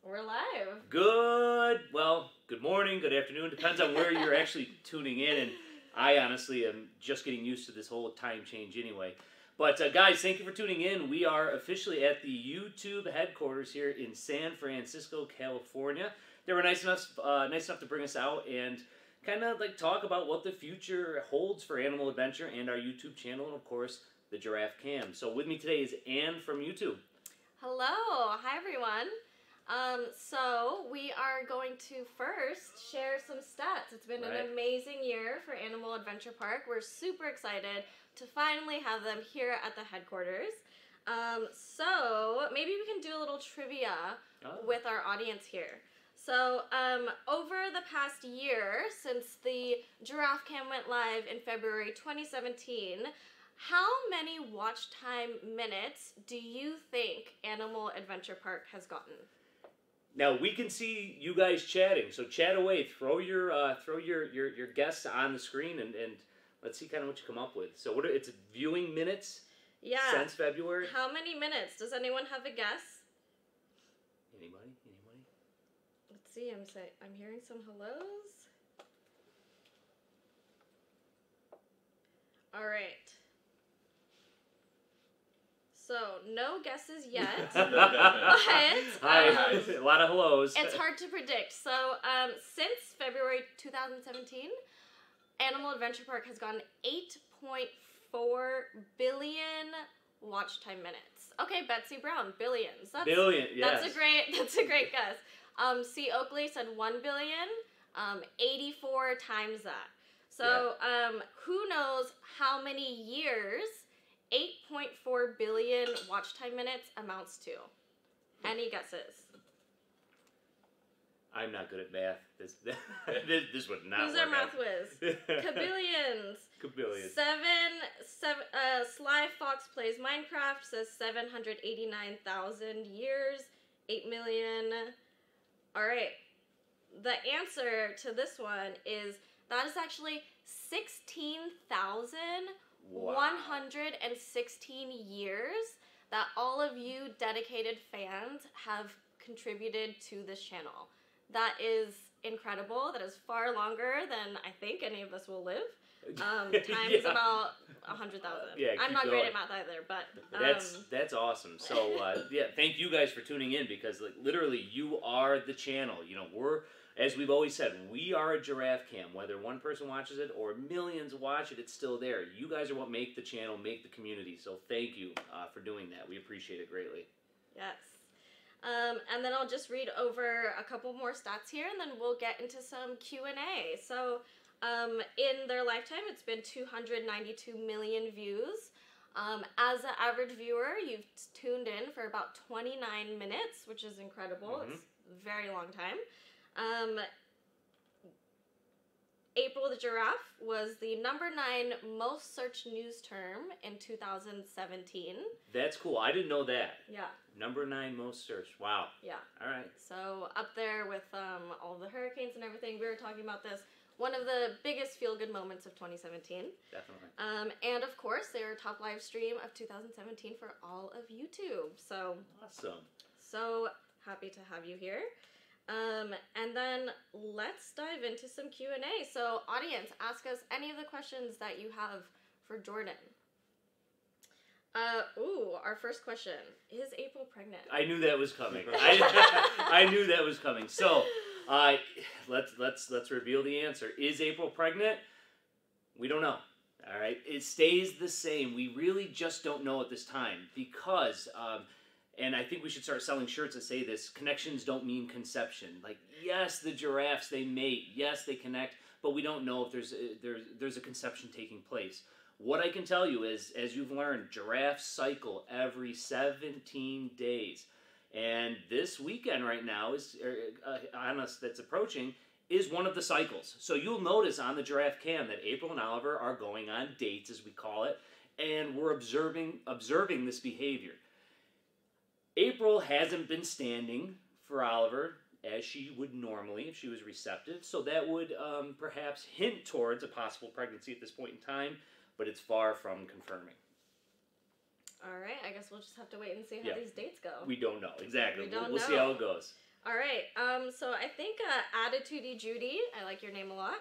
We're live. Good morning, good afternoon. Depends on where you're actually tuning in. And I honestly am just getting used to this whole time change anyway. But guys, thank you for tuning in. We are officially at the YouTube headquarters here in San Francisco, California. They were nice enough to bring us out and kind of like talk about what the future holds for Animal Adventure and our YouTube channel, and of course, the Giraffe Cam. So with me today is Anne from YouTube. Hello. Hi, everyone. So we are going to first share some stats. It's been an amazing year for Animal Adventure Park. We're super excited to finally have them here at the headquarters. So maybe we can do a little trivia with our audience here. So over the past year, since the Giraffe Cam went live in February 2017, how many watch time minutes do you think Animal Adventure Park has gotten? Now we can see you guys chatting, so chat away. Throw your guests on the screen and let's see kind of what you come up with. So it's viewing minutes? Yeah. Since February? How many minutes? Does anyone have a guess? Anybody? Let's see. I'm hearing some hellos. All right. So, no guesses yet, but a lot of hellos. It's hard to predict. So, since February 2017, Animal Adventure Park has gotten 8.4 billion watch time minutes. Okay, Betsy Brown, billions. Billion, yes. That's a great guess. C. Oakley said 1 billion, 84 times that. So, who knows how many years 8.4 billion watch time minutes amounts to? Any guesses? I'm not good at math. This would not Who's work our math whiz? Kabillions. Sly Fox Plays Minecraft says 789,000 years. 8 million. All right. The answer to this one is that is actually 16,116 years that all of you dedicated fans have contributed to this channel. That is incredible. That is far longer than I think any of us will live. Times about 100,000. I'm not great at math either, but that's awesome. So thank you guys for tuning in, because like literally you are the channel. You know, as we've always said, we are a Giraffe Cam. Whether one person watches it or millions watch it, it's still there. You guys are what make the channel, make the community. So thank you for doing that. We appreciate it greatly. Yes. And then I'll just read over a couple more stats here, and then we'll get into some Q&A. So in their lifetime, it's been 292 million views. As an average viewer, you've tuned in for about 29 minutes, which is incredible. It's a very long time. April the Giraffe was the #9 most searched news term in 2017. That's cool. I didn't know that. Yeah. #9 most searched. Wow. Yeah. All right. So up there with all the hurricanes and everything, we were talking about this. One of the biggest feel-good moments of 2017. Definitely. And of course, they were top live stream of 2017 for all of YouTube. So awesome. So happy to have you here. And then let's dive into some Q&A. So audience, ask us any of the questions that you have for Jordan. Our first question. Is April pregnant? I knew that was coming. I knew that was coming. So let's reveal the answer. Is April pregnant? We don't know. All right. It stays the same. We really just don't know at this time, because and I think we should start selling shirts that say this: connections don't mean conception. Like, yes, the giraffes, they mate. Yes, they connect. But we don't know if there's a conception taking place. What I can tell you is, as you've learned, giraffes cycle every 17 days. And this weekend right now is on us that's approaching is one of the cycles. So you'll notice on the Giraffe Cam that April and Oliver are going on dates, as we call it, and we're observing this behavior. April hasn't been standing for Oliver as she would normally if she was receptive, so that would perhaps hint towards a possible pregnancy at this point in time, but it's far from confirming. All right, I guess we'll just have to wait and see how these dates go. We don't know, exactly. We don't We'll know. see how it goes. All right. So I think Attitudey Judy, I like your name a lot.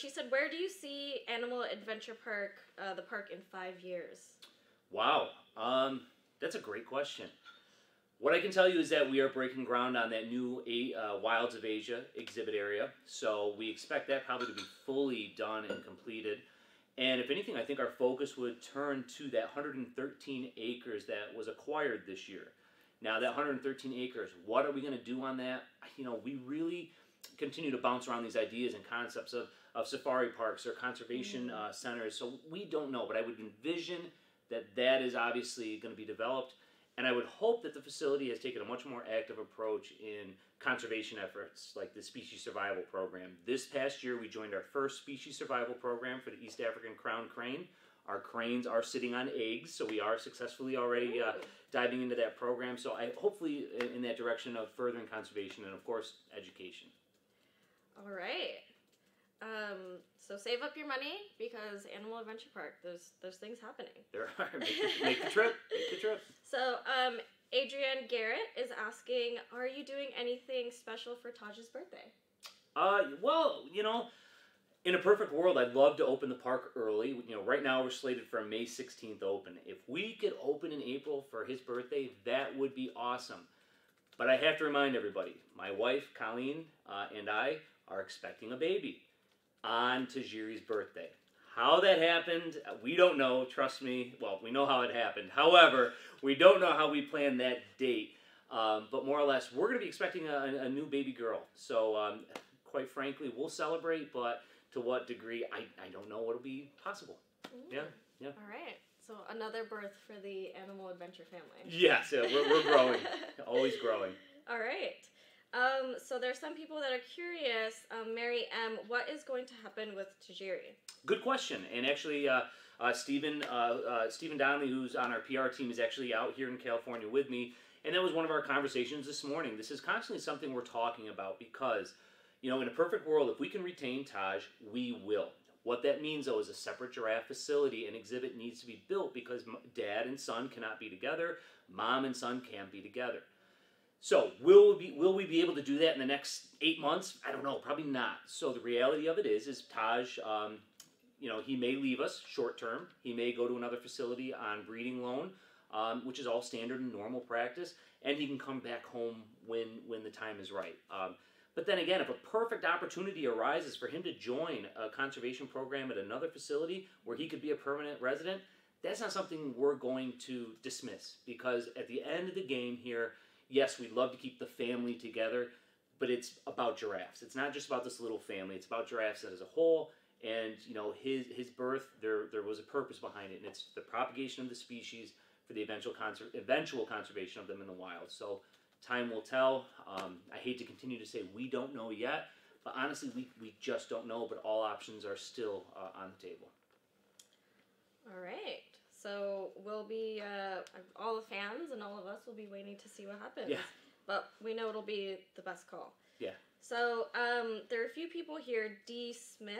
She said, where do you see Animal Adventure Park, the park, in 5 years? Wow. That's a great question. What I can tell you is that we are breaking ground on that new Wilds of Asia exhibit area. So we expect that probably to be fully done and completed. And if anything, I think our focus would turn to that 113 acres that was acquired this year. Now, that 113 acres, what are we going to do on that? You know, we really continue to bounce around these ideas and concepts of safari parks or conservation centers. So we don't know, but I would envision that that is obviously going to be developed. And I would hope that the facility has taken a much more active approach in conservation efforts like the Species Survival Program. This past year, we joined our first Species Survival Program for the East African crowned crane. Our cranes are sitting on eggs, so we are successfully already diving into that program. So I hopefully in that direction of furthering conservation and, of course, education. All right. So save up your money because Animal Adventure Park, there's things happening. There are. Make the trip. Make the trip. So Adrienne Garrett is asking, are you doing anything special for Taj's birthday? Well, you know, in a perfect world, I'd love to open the park early. You know, right now we're slated for a May 16th open. If we could open in April for his birthday, that would be awesome. But I have to remind everybody, my wife, Colleen, and I are expecting a baby on Tajiri's birthday. How that happened, we don't know, trust me. Well, we know how it happened. However, we don't know how we planned that date. But more or less, we're going to be expecting a new baby girl. So, quite frankly, we'll celebrate, but to what degree, I don't know what'll be possible. Yeah. All right. So, another birth for the Animal Adventure family. Yes, we're growing. Always growing. All right. So there's some people that are curious, Mary M., what is going to happen with Tajiri? Good question. And actually, Stephen Donnelly, who's on our PR team, is actually out here in California with me. And that was one of our conversations this morning. This is constantly something we're talking about because, you know, in a perfect world, if we can retain Taj, we will. What that means, though, is a separate giraffe facility and exhibit needs to be built because dad and son cannot be together, mom and son can't be together. So, will we be able to do that in the next 8 months? I don't know, probably not. So the reality of it is Taj, you know, he may leave us short term. He may go to another facility on breeding loan, which is all standard and normal practice, and he can come back home when the time is right. But then again, if a perfect opportunity arises for him to join a conservation program at another facility where he could be a permanent resident, that's not something we're going to dismiss because at the end of the game here, yes, we'd love to keep the family together, but it's about giraffes. It's not just about this little family. It's about giraffes as a whole. And, you know, his birth, there was a purpose behind it, and it's the propagation of the species for the eventual conservation of them in the wild. So time will tell. I hate to continue to say we don't know yet, but honestly, we just don't know, but all options are still on the table. All right. So we'll be, all the fans and all of us will be waiting to see what happens. Yeah. But we know it'll be the best call. Yeah. So there are a few people here. D. Smith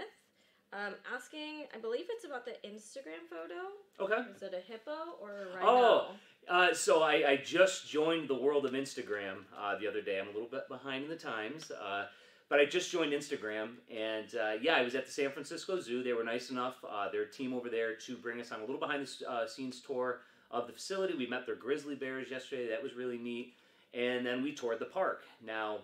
asking, I believe it's about the Instagram photo. Okay. Is it a hippo or a rhino? So I just joined the world of Instagram the other day. I'm a little bit behind in the times. But I just joined Instagram, and I was at the San Francisco Zoo. They were nice enough, their team over there, to bring us on a little behind-the-scenes tour of the facility. We met their grizzly bears yesterday. That was really neat. And then we toured the park. Now,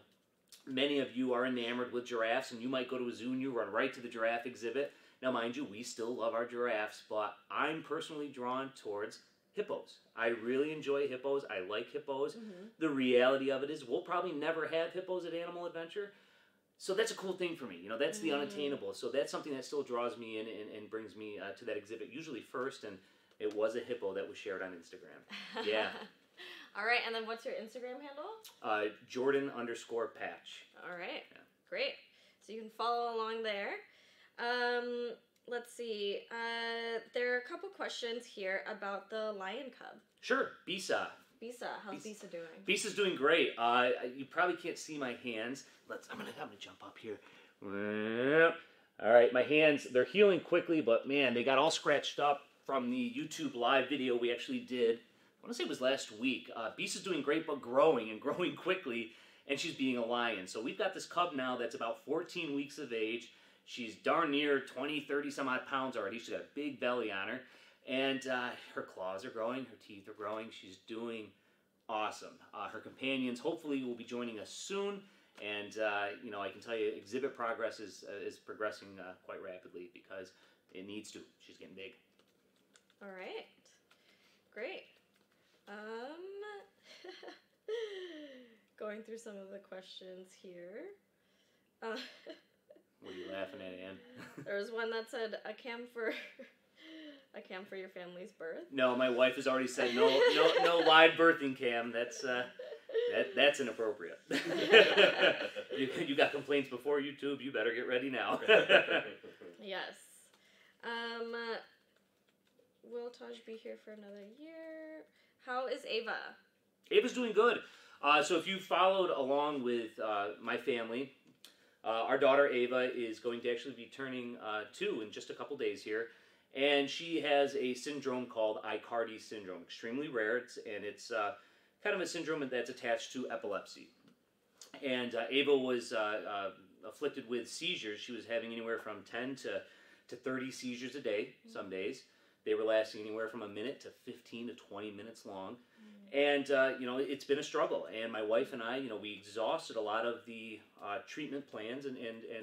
many of you are enamored with giraffes, and you might go to a zoo and you run right to the giraffe exhibit. Now, mind you, we still love our giraffes, but I'm personally drawn towards hippos. I really enjoy hippos. I like hippos. Mm-hmm. The reality of it is we'll probably never have hippos at Animal Adventure. So that's a cool thing for me. You know, that's the unattainable. So that's something that still draws me in and brings me to that exhibit, usually first. And it was a hippo that was shared on Instagram. Yeah. All right. And then what's your Instagram handle? Jordan_Patch. All right. Yeah. Great. So you can follow along there. Let's see. There are a couple questions here about the lion cub. Sure. Bisa. How's Bisa doing? Bisa's doing great. You probably can't see my hands. I'm gonna jump up here. All right, my hands, they're healing quickly, but man, they got all scratched up from the YouTube live video we actually did. I want to say it was last week. Bisa's doing great, but growing quickly. and she's being a lion. So we've got this cub now that's about 14 weeks of age. She's darn near 20, 30 some odd pounds already. She's got a big belly on her. And her claws are growing, her teeth are growing. She's doing awesome. Her companions hopefully will be joining us soon. And, you know, I can tell you exhibit progress is progressing quite rapidly because it needs to. She's getting big. All right. Great. Going through some of the questions here. What are you laughing at, Ann? There was one that said, a cam for your family's birth. No, my wife has already said no live birthing cam. That's inappropriate. You got complaints before YouTube. You better get ready now. Yes. Will Taj be here for another year? How is Ava? Ava's doing good. So if you followed along with my family, our daughter Ava is going to actually be turning 2 in just a couple days here. And she has a syndrome called Aicardi syndrome, extremely rare. It's kind of a syndrome that's attached to epilepsy. And Ava was afflicted with seizures. She was having anywhere from 10 to 30 seizures a day, some days. They were lasting anywhere from a minute to 15 to 20 minutes long. And, you know, it's been a struggle. And my wife and I, you know, we exhausted a lot of the treatment plans and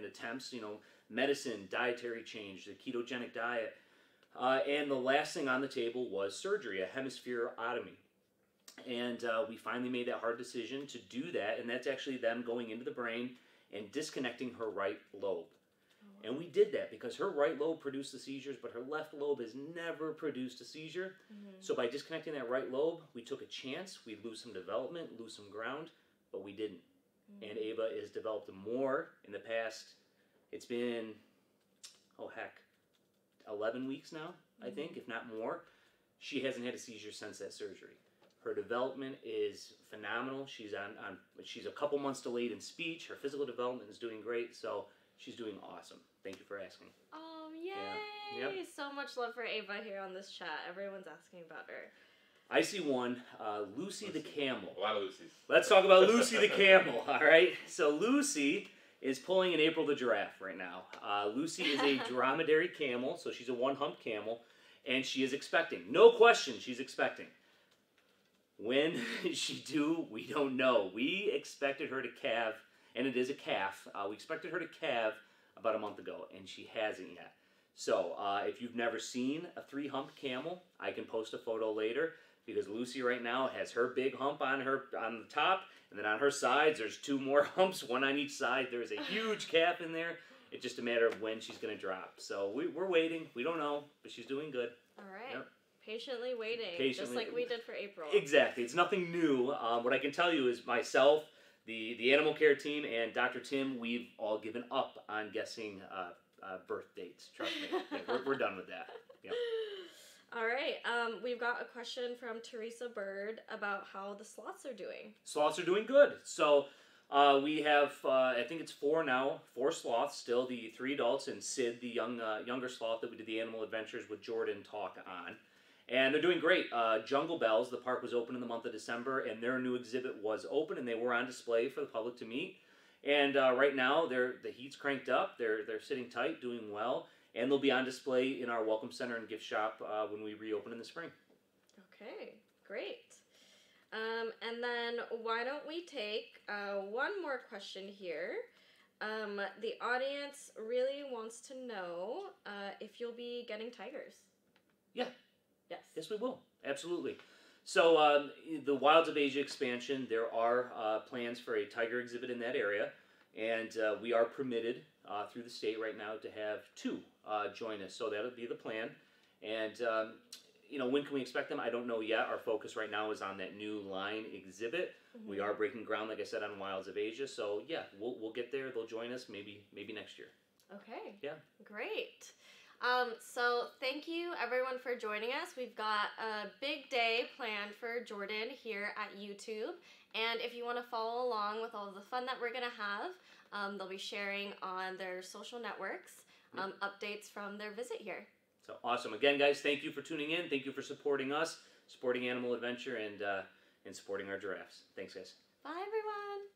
attempts, you know, medicine, dietary change, the ketogenic diet. And the last thing on the table was surgery, a hemispherotomy. And we finally made that hard decision to do that. And that's actually them going into the brain and disconnecting her right lobe. And we did that because her right lobe produced the seizures, but her left lobe has never produced a seizure. So by disconnecting that right lobe, we took a chance. We'd lose some development, lose some ground, but we didn't. And Ava has developed more in the past. It's been, 11 weeks now, I think, if not more. She hasn't had a seizure since that surgery. Her development is phenomenal. She's she's a couple months delayed in speech. Her physical development is doing great, so she's doing awesome. Thank you for asking. Oh, yay! Yeah. Yep. So much love for Ava here on this chat. Everyone's asking about her. I see one, Lucy the camel. A lot of Lucy's. Let's talk about Lucy the camel, all right? So Lucy is pulling an April the giraffe right now. Lucy is a dromedary camel, so she's a one-hump camel, and she is expecting. No question, she's expecting. When she do, we don't know. We expected her to calve, and it is a calf. We expected her to calve about a month ago, and she hasn't yet. So if you've never seen a 3-hump camel, I can post a photo later, because Lucy right now has her big hump on the top, and then on her sides there's 2 more humps, one on each side. There's a huge calf in there. It's just a matter of when she's going to drop. So we're waiting. We don't know, but she's doing good. All right. Yep. Patiently waiting, just like we did for April. Exactly. It's nothing new. What I can tell you is myself, the animal care team, and Dr. Tim, we've all given up on guessing birth dates. Trust me. Yeah, we're done with that. Yep. All right. We've got a question from Teresa Bird about how the sloths are doing. Sloths are doing good. So we have, I think it's 4 now, 4 sloths still, the 3 adults, and Sid, the younger sloth that we did the animal adventures with Jordan talk on. And they're doing great. Jungle Bells, the park was open in the month of December, and their new exhibit was open, and they were on display for the public to meet. And right now, the heat's cranked up. They're sitting tight, doing well, and they'll be on display in our Welcome Center and gift shop when we reopen in the spring. Okay, great. And then why don't we take one more question here. The audience really wants to know if you'll be getting tigers. Yeah. Yes. Yes, we will. Absolutely. So the Wilds of Asia expansion, there are plans for a tiger exhibit in that area, and we are permitted through the state right now to have 2 join us. So that'll be the plan. And when can we expect them? I don't know yet. Our focus right now is on that new line exhibit. Mm-hmm. We are breaking ground, like I said, on Wilds of Asia. So yeah, we'll get there. They'll join us maybe next year. Okay. Yeah. Great. So thank you everyone for joining us. We've got a big day planned for Jordan here at YouTube. And if you want to follow along with all of the fun that we're going to have, they'll be sharing on their social networks updates from their visit here. So awesome. Again, guys, thank you for tuning in. Thank you for supporting us, supporting Animal Adventure, and supporting our giraffes. Thanks, guys. Bye, everyone.